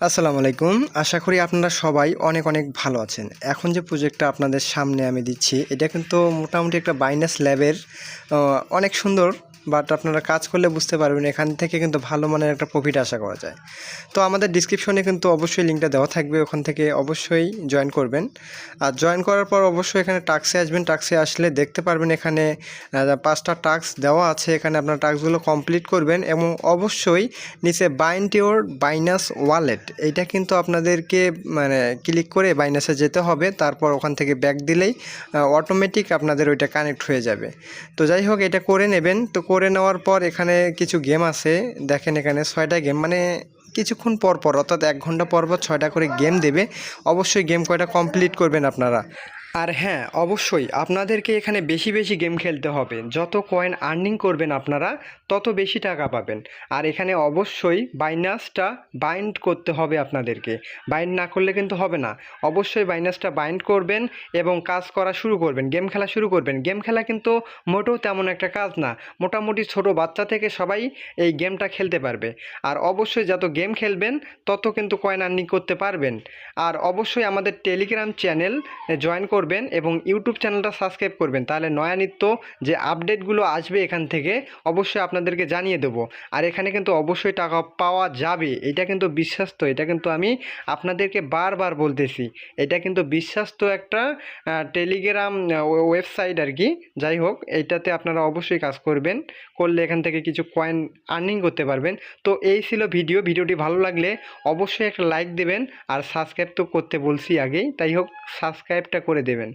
আসসালামু আলাইকুম। আশা করি আপনারা সবাই অনেক অনেক ভালো আছেন। এখন যে প্রজেক্টটা আপনাদের সামনে আমি দিচ্ছি, এটা কিন্তু মোটামুটি একটা বাইনাস ল্যাবের অনেক সুন্দর, বাট আপনারা কাজ করলে বুঝতে পারবেন এখান থেকে কিন্তু ভালো মানের একটা প্রফিট আশা করা যায়। তো আমাদের ডিসক্রিপশনে কিন্তু অবশ্যই লিঙ্কটা দেওয়া থাকবে, ওখান থেকে অবশ্যই জয়েন করবেন। আর জয়েন করার পর অবশ্যই এখানে টাস্কে আসবেন। টাস্কে আসলে দেখতে পারবেন এখানে 5টা টাস্ক দেওয়া আছে। এখানে আপনার টাস্কগুলো কমপ্লিট করবেন এবং অবশ্যই নিচে বাইন্ড ইওর বাইনাস ওয়ালেট, এইটা কিন্তু আপনাদেরকে মানে ক্লিক করে বাইনাসে যেতে হবে। তারপর ওখান থেকে ব্যাক দিলেই অটোমেটিক আপনাদের ওইটা কানেক্ট হয়ে যাবে। তো যাই হোক, এটা করে নেবেন। তো করে নেওয়ার পর এখানে কিছু গেম আছে, দেখেন এখানে 6টা গেম, মানে কিছুক্ষণ পর পর অর্থাৎ 1 ঘন্টা পর পর 6টা করে গেম দেবে। অবশ্যই গেম কয়টা কমপ্লিট করবেন আপনারা। আর হ্যাঁ, অবশ্যই আপনাদেরকে এখানে বেশি বেশি গেম খেলতে হবে। যত কয়েন আর্নিং করবেন আপনারা, তত বেশি টাকা পাবেন। আর এখানে অবশ্যই বাইনাসটা বাইন্ড করতে হবে আপনাদেরকে। বাইন্ড না করলে কিন্তু হবে না। অবশ্যই বাইনাসটা বাইন্ড করবেন এবং কাজ করা শুরু করবেন, গেম খেলা শুরু করবেন। গেম খেলা কিন্তু মোটেও তেমন একটা কাজ না। মোটামুটি ছোট বাচ্চা থেকে সবাই এই গেমটা খেলতে পারবে। আর অবশ্যই যত গেম খেলবেন তত কিন্তু কয়েন আর্নিং করতে পারবেন। আর অবশ্যই আমাদের টেলিগ্রাম চ্যানেল জয়েন করবেন এবং ইউটিউব চ্যানেলটা সাবস্ক্রাইব করবেন। তাহলে নয়া নিত্য যে আপডেটগুলো আসবে এখান থেকে অবশ্যই আপনাদেরকে জানিয়ে দেবো। আর এখানে কিন্তু অবশ্যই টাকা পাওয়া যাবে, এটা কিন্তু বিশ্বাস্ত। এটা কিন্তু আমি আপনাদেরকে বারবার বলতেছি, এটা কিন্তু বিশ্বাস্ত একটা টেলিগ্রাম ওয়েবসাইট আর কি। যাই হোক, এইটাতে আপনারা অবশ্যই কাজ করবেন, করলে এখান থেকে কিছু কয়েন আর্নিং করতে পারবেন। তো এই ছিল ভিডিওটি ভালো লাগলে অবশ্যই একটা লাইক দেবেন। আর সাবস্ক্রাইব তো করতে বলছি আগেই, তাই হোক সাবস্ক্রাইবটা করে দেবেন।